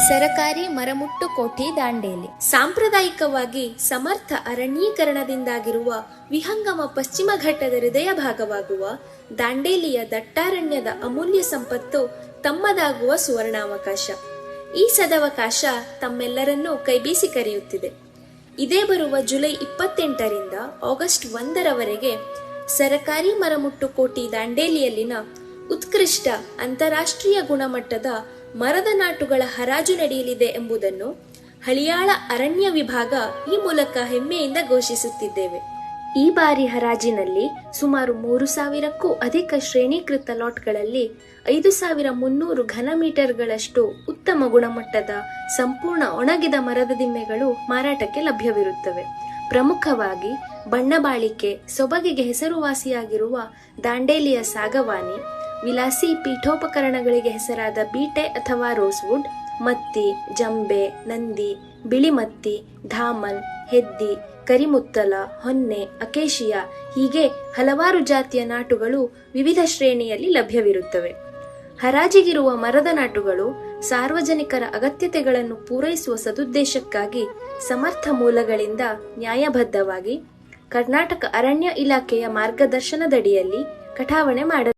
ಸರಕಾರಿ ಮರಮುಟ್ಟು ಕೋಟಿ ದಾಂಡೇಲಿ ಸಾಂಪ್ರದಾಯಿಕವಾಗಿ ಸಮರ್ಥ ಅರಣ್ಯೀಕರಣದಿಂದಾಗಿರುವ ವಿಹಂಗಮ ಪಶ್ಚಿಮ ಘಟ್ಟದ ಹೃದಯ ಭಾಗವಾಗುವ ದಾಂಡೇಲಿಯ ದಟ್ಟಾರಣ್ಯದ ಅಮೂಲ್ಯ ಸಂಪತ್ತು ತಮ್ಮದಾಗುವ ಸುವರ್ಣಾವಕಾಶ. ಈ ಸದವಕಾಶ ತಮ್ಮೆಲ್ಲರನ್ನೂ ಕೈಬೀಸಿ ಕರೆಯುತ್ತಿದೆ. ಇದೇ ಬರುವ ಜುಲೈ 28ರಿಂದ ಆಗಸ್ಟ್ 1ರವರೆಗೆ ಸರಕಾರಿ ಮರಮುಟ್ಟು ಕೋಟಿ ದಾಂಡೇಲಿಯಲ್ಲಿನ ಉತ್ಕೃಷ್ಟ ಅಂತಾರಾಷ್ಟ್ರೀಯ ಗುಣಮಟ್ಟದ ಮರದ ನಾಟುಗಳ ಹರಾಜು ನಡೆಯಲಿದೆ ಎಂಬುದನ್ನು ಹಳಿಯಾಳ ಅರಣ್ಯ ವಿಭಾಗ ಈ ಮೂಲಕ ಹೆಮ್ಮೆಯಿಂದ ಘೋಷಿಸುತ್ತಿದ್ದೇವೆ. ಈ ಬಾರಿ ಹರಾಜಿನಲ್ಲಿ ಸುಮಾರು 3,000ಕ್ಕೂ ಅಧಿಕ ಶ್ರೇಣೀಕೃತ ಲಾಟ್ಗಳಲ್ಲಿ 5,300 ಘನ ಮೀಟರ್ಗಳಷ್ಟು ಉತ್ತಮ ಗುಣಮಟ್ಟದ ಸಂಪೂರ್ಣ ಒಣಗಿದ ಮರದ ದಿಮ್ಮೆಗಳು ಮಾರಾಟಕ್ಕೆ ಲಭ್ಯವಿರುತ್ತವೆ. ಪ್ರಮುಖವಾಗಿ ಬಣ್ಣಬಾಳಿಕೆ ಸೊಬಗಿಗೆ ಹೆಸರುವಾಸಿಯಾಗಿರುವ ದಾಂಡೇಲಿಯ ಸಾಗವಾನಿ, ವಿಲಾಸಿ ಪೀಠೋಪಕರಣಗಳಿಗೆ ಹೆಸರಾದ ಬೀಟೆ ಅಥವಾ ರೋಸ್ವುಡ್, ಮತ್ತಿ, ಜಂಬೆ, ನಂದಿ, ಬಿಳಿಮತ್ತಿ, ಧಾಮನ್, ಹೆದ್ದಿ, ಕರಿಮುತ್ತಲ, ಹೊನ್ನೆ, ಅಕೇಶಿಯಾ ಹೀಗೆ ಹಲವಾರು ಜಾತಿಯ ನಾಟುಗಳು ವಿವಿಧ ಶ್ರೇಣಿಯಲ್ಲಿ ಲಭ್ಯವಿರುತ್ತವೆ. ಹರಾಜಿಗಿರುವ ಮರದ ನಾಟುಗಳು ಸಾರ್ವಜನಿಕರ ಅಗತ್ಯತೆಗಳನ್ನು ಪೂರೈಸುವ ಸದುದ್ದೇಶಕ್ಕಾಗಿ ಸಮರ್ಥ ಮೂಲಗಳಿಂದ ನ್ಯಾಯಬದ್ಧವಾಗಿ ಕರ್ನಾಟಕ ಅರಣ್ಯ ಇಲಾಖೆಯ ಮಾರ್ಗದರ್ಶನದಡಿಯಲ್ಲಿ ಕಟಾವಣೆ